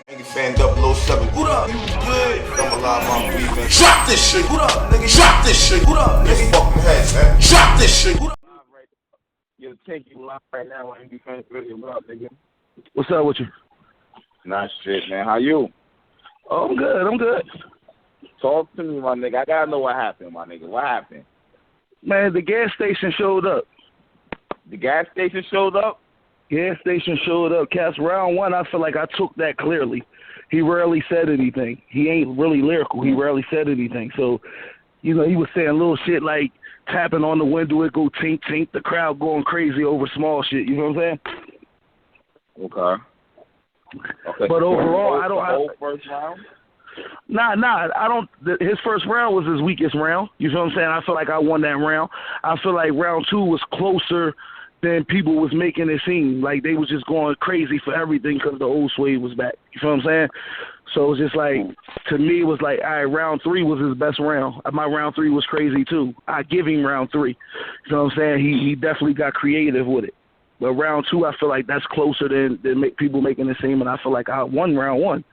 Nigga fan 007. What up? You good? I'm alive, I'm breathing. Drop this shit. What up, nigga? Drop this shit. What up, nigga? Fucking head, man. Drop this shit. What up? Yo, Tink, you live right now on NB Fans Radio. What up, nigga? What's up with you? Nice shit, man. How you? Oh, I'm good. Talk to me, my nigga. I gotta know what happened, my nigga. What happened? Man, the gas station showed up. The gas station showed up? Gas station showed up. Cass, round one, I feel like I took that clearly. He rarely said anything. He ain't really lyrical. He rarely said anything. So, he was saying little shit like tapping on the window, it go tink, tink, the crowd going crazy over small shit. You know what I'm saying? Okay. But overall, I don't... whole first round? Nah, I don't... His first round was his weakest round. You know what I'm saying? I feel like I won that round. I feel like round two was closer than people was making it seem. Like, they was just going crazy for everything because the old Swave was back. You know what I'm saying? So it was just like, to me, it was like, all right, round three was his best round. My round three was crazy, too. I give him round three. You know what I'm saying? He definitely got creative with it. But round two, I feel like that's closer than people making it seem, and I feel like I won round one.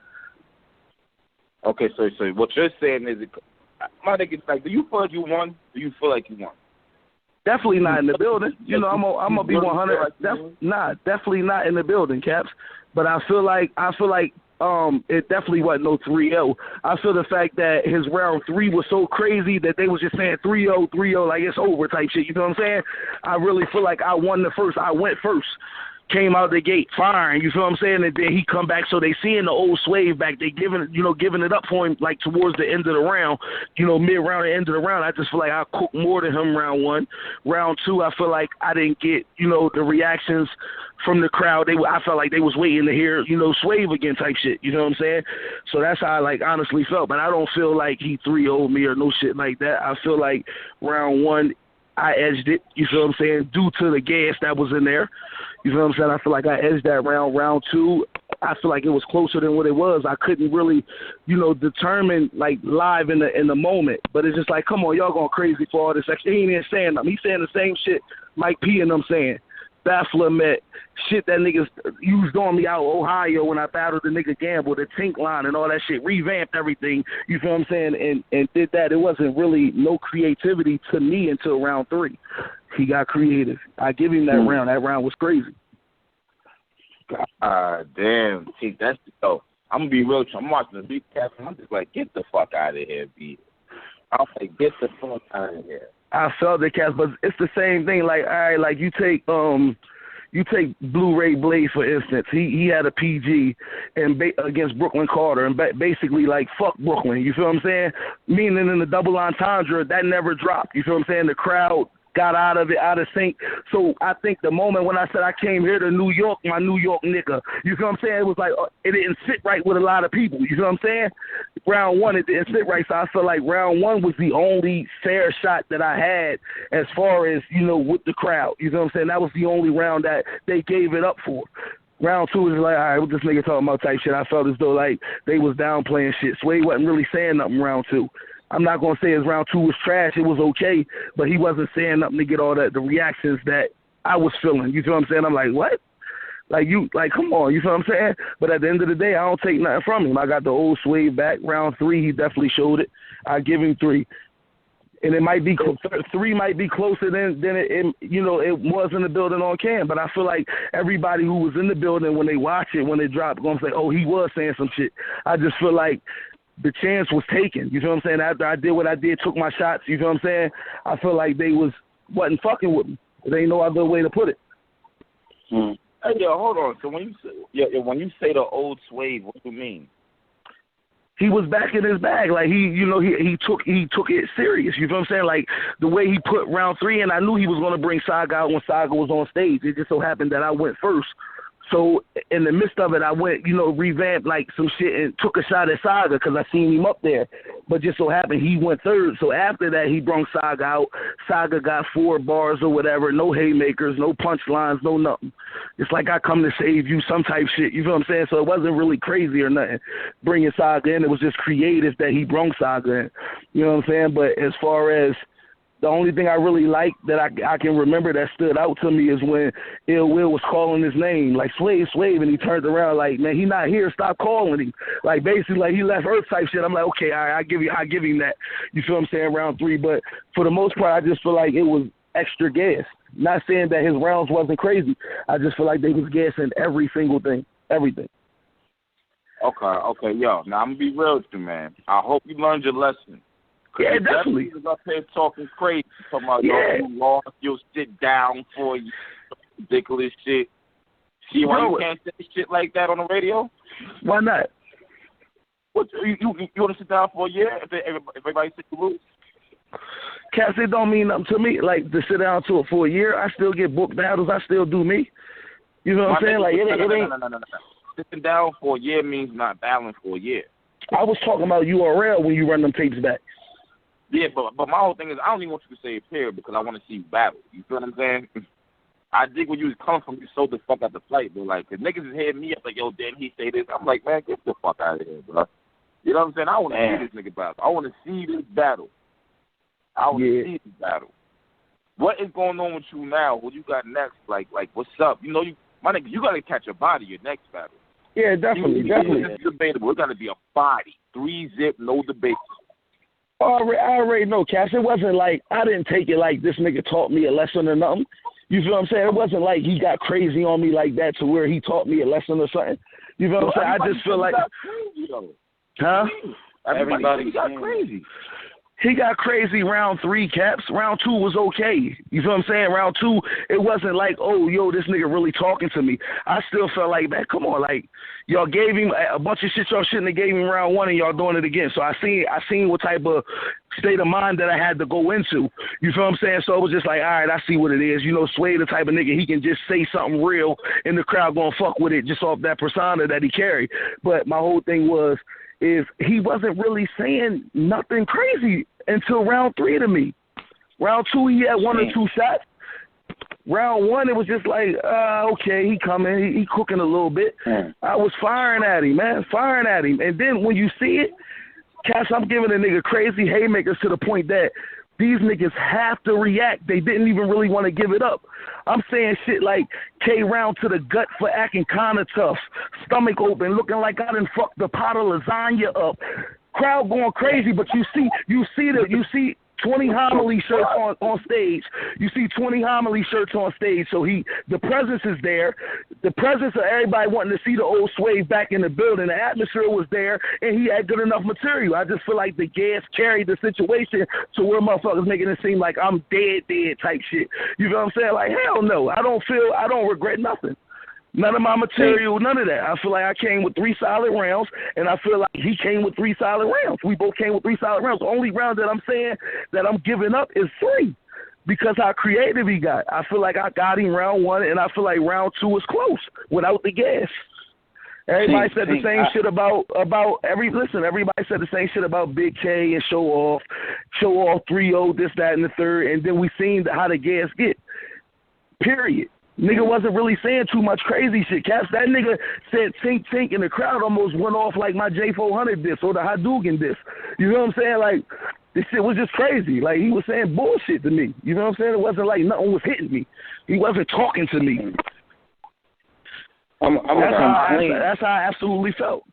Okay, so what you're saying is, my nigga, like, do you feel like you won? Do you feel like you won? Definitely not in the building. I'm gonna be 100. Definitely not in the building, Caps. But I feel like it definitely wasn't no 3-0. I feel the fact that his round three was so crazy that they was just saying 3-0, 3-0, like it's over type shit. You know what I'm saying? I really feel like I won the first. I went first. Came out the gate firing, you feel what I'm saying? And then he come back, so they seeing the old Swave back. They giving it up for him like towards the end of the round, mid-round, the end of the round. I just feel like I cooked more than him round one. Round two, I feel like I didn't get, the reactions from the crowd. I felt like they was waiting to hear, Swave again type shit, you know what I'm saying? So that's how I, honestly felt. But I don't feel like he 3-0'd me or no shit like that. I feel like round one, I edged it, you feel what I'm saying, due to the gas that was in there. You feel what I'm saying? I feel like I edged that round. Round two, I feel like it was closer than what it was. I couldn't really, determine, live in the moment. But it's just like, come on, y'all going crazy for all this. He ain't even saying nothing. He's saying the same shit Mike P and them saying. Baphomet, shit that niggas used on me out of Ohio when I battled the nigga Gamble, the Tink line and all that shit, revamped everything, you feel what I'm saying, and did that. It wasn't really no creativity to me until round three. He got creative. I give him that round. That round was crazy. Damn, Tink, that's I'm gonna be real. I'm watching the recap and I'm just like, get the fuck out of here, B. I'm like, get the fuck out of here. I felt the cast, but it's the same thing. Like, all right, like you take Blu-ray Blade for instance. He had a PG and against Brooklyn Carter, and basically like fuck Brooklyn. You feel what I'm saying? Meaning in the double entendre that never dropped. You feel what I'm saying? The crowd got out of sync. So I think the moment when I said I came here to New York, my New York nigga, you feel what I'm saying? It was like, it didn't sit right with a lot of people. You feel what I'm saying? Round one, it didn't sit right. So I feel like round one was the only fair shot that I had as far as, with the crowd. You feel what I'm saying? That was the only round that they gave it up for. Round two was like, all right, what this nigga talking about type shit. I felt as though like they was downplaying shit. Sway wasn't really saying nothing round two. I'm not going to say his round two was trash. It was okay, but he wasn't saying nothing to get all the reactions that I was feeling. You feel what I'm saying? I'm like, what? Come on, you feel what I'm saying? But at the end of the day, I don't take nothing from him. I got the old Swave back. Round three, he definitely showed it. I give him three. And it might be, three might be closer than it was in the building on cam. But I feel like everybody who was in the building when they watch it, when it dropped, going to say, oh, he was saying some shit. I just feel like the chance was taken. You feel what I'm saying? After I did what I did, took my shots, you feel what I'm saying? I feel like they wasn't fucking with me. There ain't no other way to put it. Hey, yo, hold on. So when you say the old Swave, what do you mean? He was back in his bag. Like he took it serious. You feel what I'm saying? Like the way he put round three in, I knew he was going to bring Saga out when Saga was on stage. It just so happened that I went first. So in the midst of it, I went, revamped like some shit and took a shot at Saga because I seen him up there. But just so happened he went third. So after that, he brought Saga out. Saga got 4 bars or whatever, no haymakers, no punchlines, no nothing. It's like I come to save you, some type shit. You feel what I'm saying? So it wasn't really crazy or nothing bringing Saga in. It was just creative that he brought Saga in. You know what I'm saying? But as far as The only thing I really like that I can remember that stood out to me is when Ill Will was calling his name, like Swave, and he turned around like, man, he not here, stop calling him. Like basically like he left Earth type shit. I'm like, okay, all right, I give him that. You feel what I'm saying? Round 3. But for the most part, I just feel like it was extra gas. Not saying that his rounds wasn't crazy. I just feel like they was gassing every single thing. Everything. Okay, yo. Now I'm gonna be real with you, man. I hope you learned your lesson. Yeah, definitely. Was up here talking crazy, talking about yo, you lost, you'll sit down for you, ridiculous shit. See why you can't say shit like that on the radio? Why not? What you want to sit down for a year if everybody sit you lose? Cats, it don't mean nothing to me. Like to sit down to it for a year, I still get booked battles. I still do me. You know what I'm saying? Like it ain't. No. Sitting down for a year means not battling for a year. I was talking about URL when you run them tapes back. Yeah, but my whole thing is I don't even want you to say a period because I want to see you battle. You feel what I'm saying? I dig where you was coming from. You sold the fuck out the fight, but like, the niggas is hitting me up like, yo, didn't he say this? I'm like, man, get the fuck out of here, bro. You know what I'm saying? I want to see this nigga battle. I want to see this battle. What is going on with you now? What you got next? Like, what's up? You know, my nigga, you got to catch a body your next battle. Yeah, definitely. It's debatable. It's got to be a body. 3-zip, no debate. I already know, Cash. It wasn't like I didn't take it like this nigga taught me a lesson or nothing. You feel what I'm saying? It wasn't like he got crazy on me like that to where he taught me a lesson or something. You feel what I'm saying? I just feel like, huh? Everybody got crazy. He got crazy round 3, Caps. Round 2 was okay. You feel what I'm saying? Round 2, it wasn't like, oh, yo, this nigga really talking to me. I still felt like, man, come on, like, y'all gave him a bunch of shit y'all shouldn't have gave him round 1 and y'all doing it again. So I seen what type of state of mind that I had to go into. You feel what I'm saying? So it was just like, all right, I see what it is. You know, Sway the type of nigga, he can just say something real and the crowd gonna fuck with it just off that persona that he carried. But my whole thing is he wasn't really saying nothing crazy until round 3 to me. Round 2, he had 1 or 2 shots. Round 1, it was just like, okay, he coming, he cooking a little bit. I was firing at him, man, firing at him. And then when you see it, Cash, I'm giving a nigga crazy haymakers to the point that these niggas have to react. They didn't even really want to give it up. I'm saying shit like K round to the gut for acting kind of tough. Stomach open, looking like I done fucked the pot of lasagna up. Crowd going crazy, but you see 20 homily shirts on stage. You see 20 homily shirts on stage. So the presence is there. The presence of everybody wanting to see the old Swave back in the building. The atmosphere was there, and he had good enough material. I just feel like the gas carried the situation to where motherfuckers making it seem like I'm dead type shit. You know what I'm saying? Like, hell no. I don't regret nothing. None of my material, none of that. I feel like I came with 3 solid rounds, and I feel like he came with 3 solid rounds. We both came with 3 solid rounds. The only round that I'm saying that I'm giving up is 3 because how creative he got. I feel like I got him round 1, and I feel like round 2 was close without the gas. Everybody said the same shit about everybody said the same shit about Big K and Show Off 3-0, this, that, and the third, and then we seen how the gas get. Period. Nigga wasn't really saying too much crazy shit. Caps, that nigga said Tink, and the crowd almost went off like my J400 diss or the Hadouken diss. You know what I'm saying? Like, this shit was just crazy. Like, he was saying bullshit to me. You know what I'm saying? It wasn't like nothing was hitting me. He wasn't talking to me. That's how I absolutely felt.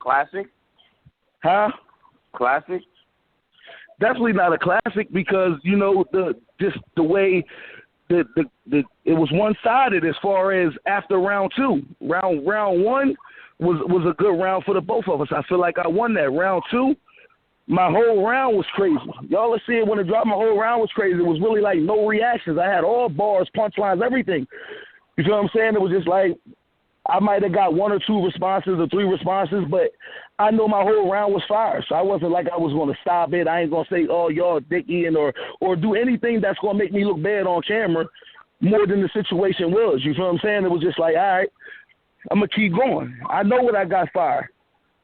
Classic? Huh? Classic? Definitely not a classic because, you know, the way it was one-sided as far as after round 2. Round 1 was a good round for the both of us. I feel like I won that. Round 2, my whole round was crazy. Y'all will see it when it dropped. My whole round was crazy. It was really like no reactions. I had all bars, punchlines, everything. You feel what I'm saying? It was just like I might have got 1 or 2 responses or 3 responses, but I know my whole round was fire. So I wasn't like I was going to stop it. I ain't going to say, oh, y'all dick-eating or do anything that's going to make me look bad on camera more than the situation was. You feel what I'm saying? It was just like, all right, I'm going to keep going. I know what I got fired.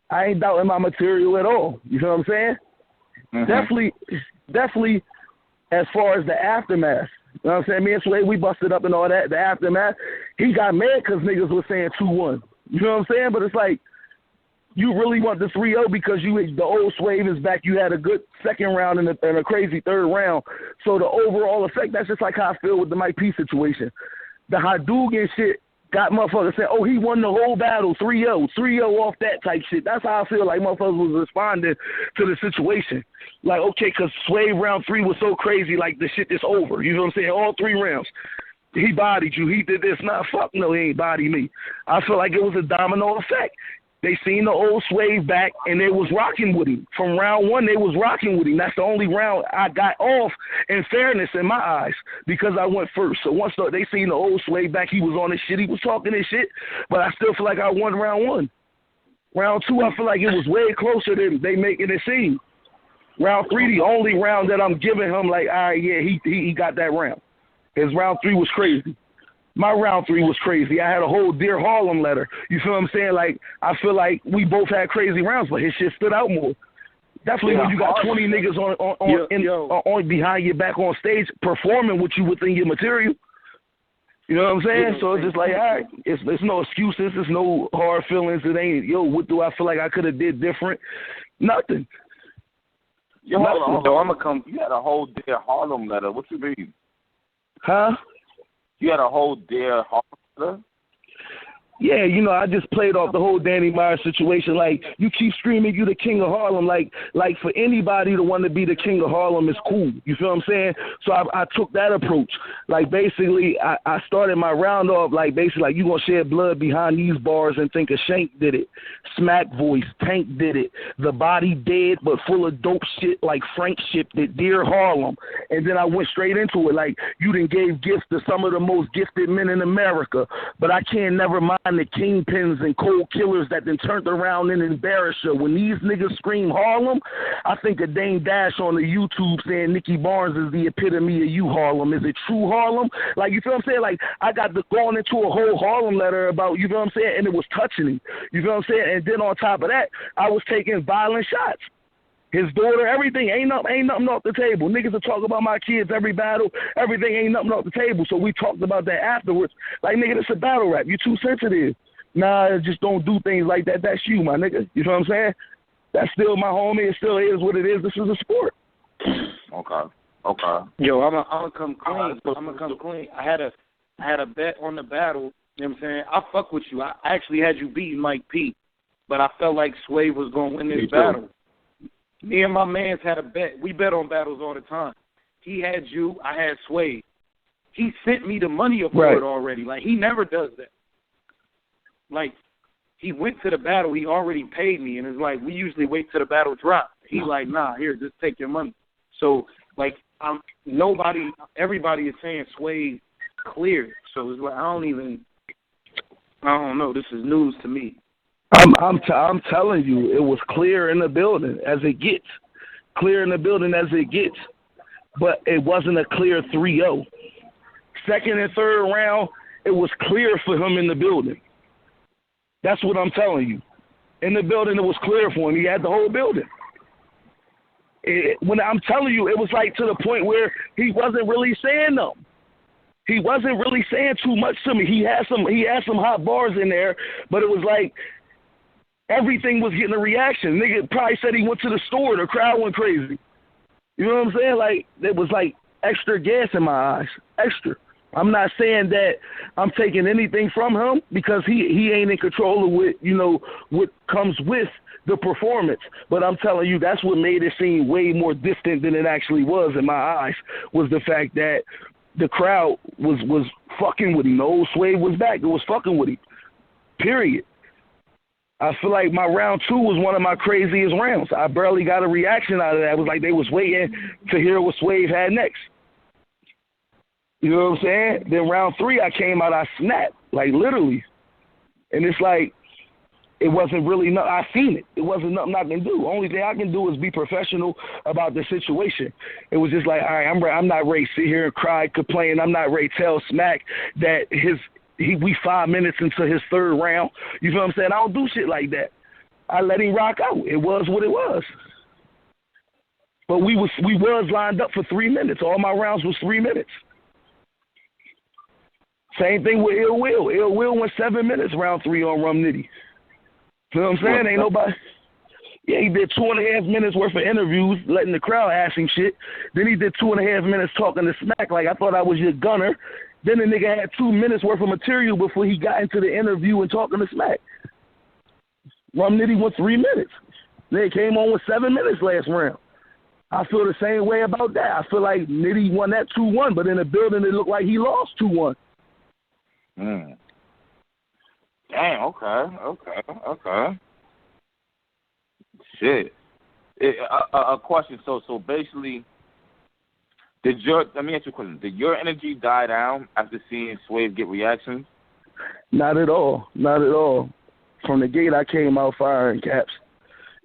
I ain't doubting my material at all. You feel what I'm saying? Mm-hmm. Definitely as far as the aftermath. You know what I'm saying? Me and Sway, we busted up and all that. The aftermath, he got mad because niggas was saying 2-1. You know what I'm saying? But it's like, You really want the 3-0 because the old Swave is back. You had a good second round and a crazy third round. So the overall effect, that's just like how I feel with the Mike P situation. The Hadouken shit got motherfuckers saying, oh, he won the whole battle, 3-0 off that type shit. That's how I feel like motherfuckers was responding to the situation. Like, okay, because Swave round 3 was so crazy, like the shit is over. You know what I'm saying? All 3 rounds. He bodied you. He did this. Nah, fuck no, he ain't bodied me. I feel like it was a domino effect. They seen the old Swave back, and they was rocking with him. From round 1, they was rocking with him. That's the only round I got off, in fairness, in my eyes, because I went first. So once they seen the old Swave back, he was on his shit. He was talking his shit, but I still feel like I won round 1. Round 2, I feel like it was way closer than they making it seem. Round 3, the only round that I'm giving him, like, all right, yeah, he got that round. His round 3 was crazy. My round 3 was crazy. I had a whole Dear Harlem letter. You feel what I'm saying? Like, I feel like we both had crazy rounds, but his shit stood out more. Definitely when you got 20 niggas on behind your back on stage performing with you within your material. You know what I'm saying? So it's just like, all right, it's no excuses. It's no hard feelings. It ain't, what do I feel like I could have did different? Nothing. Yo, hold on. I'm going to come. You had a whole Dear Harlem letter. What you mean? Huh? You had a whole Dear Harlem letter? Yeah, I just played off the whole Danny Myers situation. Like, you keep screaming you the king of Harlem. Like for anybody to want to be the king of Harlem is cool. You feel what I'm saying? So I took that approach. Like, basically, I started my round off, like, basically, like, you going to shed blood behind these bars and think a Shank did it. Smack Voice, Tank did it. The Body dead but full of dope shit like Frank shipped it. Dear Harlem. And then I went straight into it. Like, you done gave gifts to some of the most gifted men in America. But I can't never mind the kingpins and cold killers that then turned around and embarrassed you. When these niggas scream Harlem, I think of Dame Dash on the YouTube saying Nicky Barnes is the epitome of you, Harlem. Is it true Harlem? Like, you feel what I'm saying? Like, I got going into a whole Harlem letter about, you feel what I'm saying? And it was touching him. You feel what I'm saying? And then on top of that, I was taking violent shots. His daughter, everything, ain't nothing off the table. Niggas will talk about my kids every battle. Everything ain't nothing off the table. So we talked about that afterwards. Like, nigga, this a battle rap. You too sensitive. Nah, just don't do things like that. That's you, my nigga. You know what I'm saying? That's still my homie. It still is what it is. This is a sport. Okay. Yo, I'm gonna come clean. I had a bet on the battle. You know what I'm saying? I fuck with you. I actually had you beating Mike P, but I felt like Swave was gonna win this battle. Me and my mans had a bet. We bet on battles all the time. He had you. I had Swave. He sent me the money up for it already. Like, he never does that. Like, he went to the battle. He already paid me. And it's like, we usually wait till the battle drop. He like, nah, here, just take your money. So, like, everybody is saying Swave cleared. So it's like, I don't know. This is news to me. I'm telling you, it was clear in the building as it gets. Clear in the building as it gets. But it wasn't a clear 3-0. Second and third round, it was clear for him in the building. That's what I'm telling you. In the building, it was clear for him. He had the whole building. When I'm telling you, it was like to the point where he wasn't really saying nothing. He wasn't really saying too much to me. He had some hot bars in there, but it was like everything was getting a reaction. Nigga probably said he went to the store. The crowd went crazy. You know what I'm saying? Like, it was like extra gas in my eyes. Extra. I'm not saying that I'm taking anything from him because he ain't in control of what comes with the performance. But I'm telling you, that's what made it seem way more distant than it actually was in my eyes, was the fact that the crowd was fucking with him. The old Swave was back. It was fucking with him. Period. I feel like my round 2 was one of my craziest rounds. I barely got a reaction out of that. It was like they was waiting to hear what Swave had next. You know what I'm saying? Then round 3, I came out, I snapped, like literally. And it's like, it wasn't really nothing. I seen it. It wasn't nothing I can do. Only thing I can do is be professional about the situation. It was just like, all right, I'm not ready to sit here and cry, complain. I'm not ready to tell Smack that we 5 minutes into his third round. You feel what I'm saying? I don't do shit like that. I let him rock out. It was what it was. But we was lined up for 3 minutes. All my rounds was 3 minutes. Same thing with Ill Will. Ill Will went 7 minutes round 3 on Rum Nitty. You know what I'm saying? Ain't nobody. Yeah, he did 2.5 minutes worth of interviews, letting the crowd ask him shit. Then he did 2.5 minutes talking to Smack like I thought I was your gunner. Then the nigga had 2 minutes worth of material before he got into the interview and talking to Smack. Rum Nitty went 3 minutes. Then he came on with 7 minutes last round. I feel the same way about that. I feel like Nitty won that 2-1, but in the building it looked like he lost 2-1. Damn, okay. Shit. A question. So basically, let me ask you a question. Did your energy die down after seeing Swave get reactions? Not at all. From the gate, I came out firing, Caps.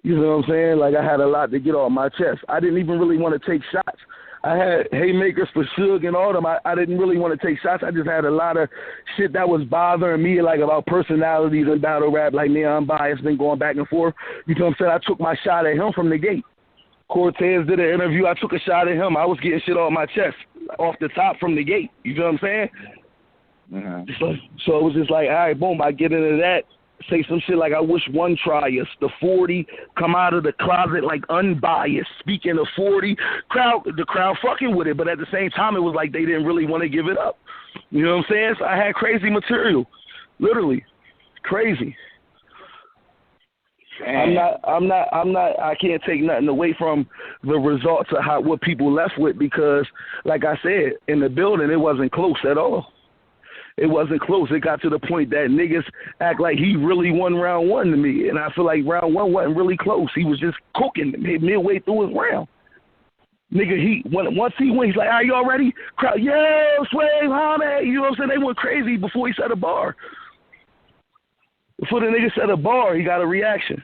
You know what I'm saying? Like, I had a lot to get off my chest. I didn't even really want to take shots. I had haymakers for Suge and all them. I didn't really want to take shots. I just had a lot of shit that was bothering me, like about personalities and battle rap, like me, unbiased, been going back and forth. You know what I'm saying? I took my shot at him from the gate. Cortez did an interview. I took a shot at him. I was getting shit off my chest, off the top from the gate. You know what I'm saying? Mm-hmm. So it was just like, all right, boom, I get into that. Say some shit like, I wish one try us. The 40 come out of the closet like unbiased. Speaking of 40, the crowd fucking with it, but at the same time, it was like they didn't really want to give it up. You know what I'm saying? So I had crazy material, literally crazy. Damn. I can't take nothing away from the results of what people left with because, like I said, in the building, it wasn't close at all. It wasn't close. It got to the point that niggas act like he really won round one to me. And I feel like round one wasn't really close. He was just cooking midway through his round. Nigga, once he went, he's like, are y'all ready? Crowd, yeah, Swave, homie. You know what I'm saying? They went crazy before he set a bar. Before the nigga set a bar, he got a reaction.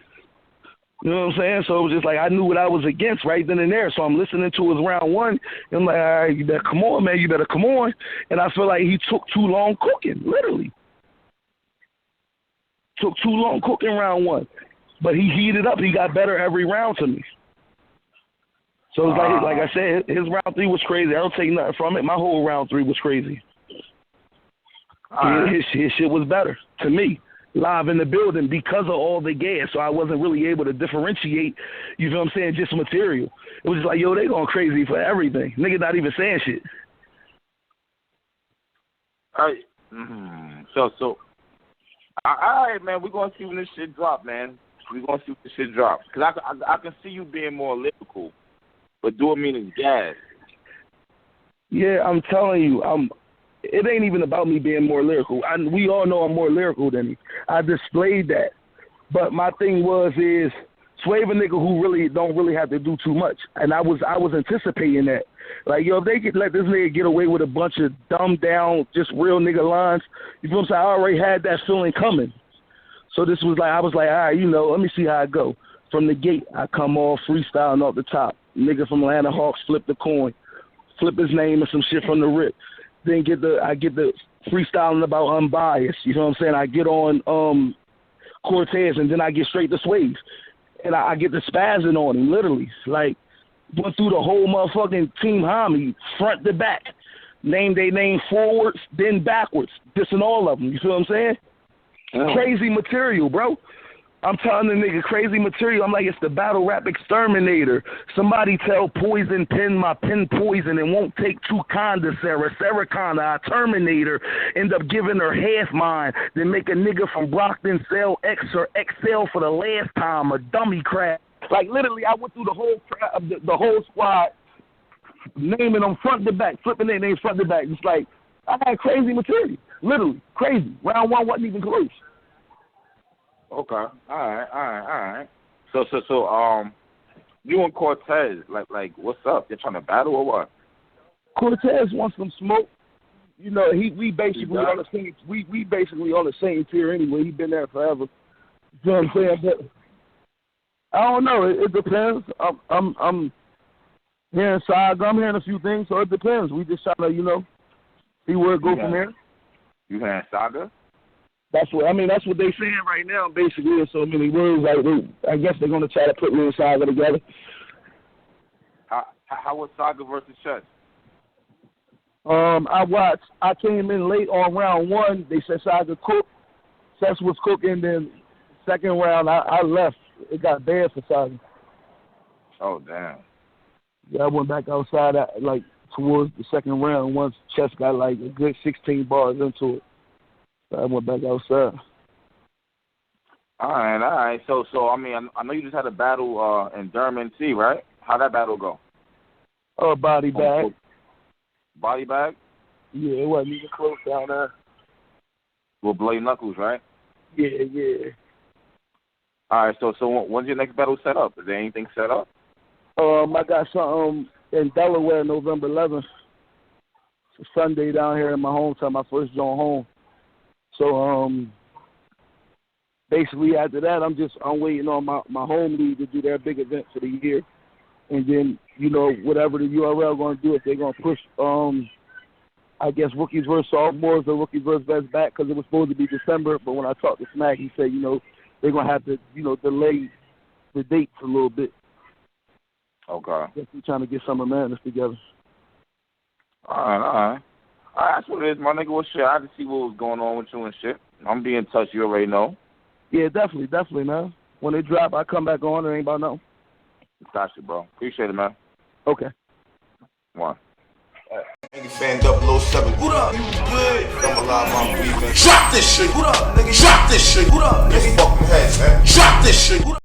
You know what I'm saying? So it was just like I knew what I was against right then and there. So I'm listening to his round one. And I'm like, all right, you better come on, man. You better come on. And I feel like he took too long cooking, literally. Took too long cooking round one. But he heated up. He got better every round to me. So it's like I said, his round three was crazy. I don't take nothing from it. My whole round three was crazy. His shit was better to me. Live in the building because of all the gas, so I wasn't really able to differentiate, you know what I'm saying, just material. It was just like, yo, they going crazy for everything. Nigga not even saying shit. All right. So, all right, man, we're going to see when this shit drop, man. We're going to see when this shit drops. Because I can see you being more lyrical, but do it mean it's gas. Yeah, I'm telling you, it ain't even about me being more lyrical. We all know I'm more lyrical than him. I displayed that. But my thing is Swave a nigga who really don't really have to do too much. And I was anticipating that. Like, yo, if they could let this nigga get away with a bunch of dumbed down, just real nigga lines, you know what I'm saying? I already had that feeling coming. So this was like, I was like, all right, let me see how I go. From the gate, I come all freestyling off the top. Nigga from Atlanta Hawks flip the coin, flip his name and some shit from the rip. Then I get the freestyling about unbiased. You know what I'm saying? I get on Cortez and then I get straight to Swave. And I get the spazzing on him, literally. Like, went through the whole motherfucking team homie, front to back. Named they name forwards, then backwards. Dissing all of them. You feel what I'm saying? Oh. Crazy material, bro. I'm telling the nigga crazy material. I'm like, it's the battle rap exterminator. Somebody tell Poison Pen my pen poison and won't take too kind to Sarah. Sarah kinda, I terminator. End up giving her half mine. Then make a nigga from Brockton sell X or XL for the last time. A dummy crap. Like, literally, I went through the whole the whole squad, naming them front to back, flipping their names front to back. It's like, I had crazy material. Literally, crazy. Round one wasn't even close. Okay. All right. So, you and Cortez, like, what's up? You're trying to battle or what? Cortez wants some smoke. You know, we basically on the same. We basically on the same tier anyway. He's been there forever. You know what I'm saying? But I don't know. It depends. I'm hearing Saga. I'm hearing a few things, so it depends. We just trying to, see where it go from there. You hearing Saga? That's what they saying right now, basically, in so many words. Like, I guess they're gonna try to put me and Saga together. How was Saga versus Chess? I came in late on round one. They said Saga cooked. Chess was cooking. Then Second round, I left. It got bad for Saga. Oh, damn. Yeah, I went back outside like towards the second round once Chess got like a good 16 bars into it. So I went back outside. All right. So I mean, I know you just had a battle in Durham, NC, right? How'd that battle go? Oh, body bag. Body bag? Yeah, it wasn't even close down there. With Blade Knuckles, right? Yeah. All right, so when's your next battle set up? Is there anything set up? I got something in Delaware, November 11th. It's a Sunday down here in my hometown, my first joint home. So basically after that, I'm waiting on my home league to do their big event for the year, and then whatever the URL going to do, if they're going to push I guess rookies versus sophomores or rookies versus vets back, because it was supposed to be December, but when I talked to Smack, he said they're going to have to delay the dates a little bit. Okay. Guess we're trying to get some madness together. All right. That's what it is, my nigga. Well, shit, I had to see what was going on with you and shit. I'm be in touch. You already know. Yeah, definitely, man. When they drop, I come back on. It ain't about nothing. Gotcha, bro. Appreciate it, man. Okay. One. Nigga fan 007. What up? You good? I'm alive, I'm breathing. Drop this shit. What up, nigga? Drop this shit. What up, nigga? Fucking head, man. Drop this shit. What up?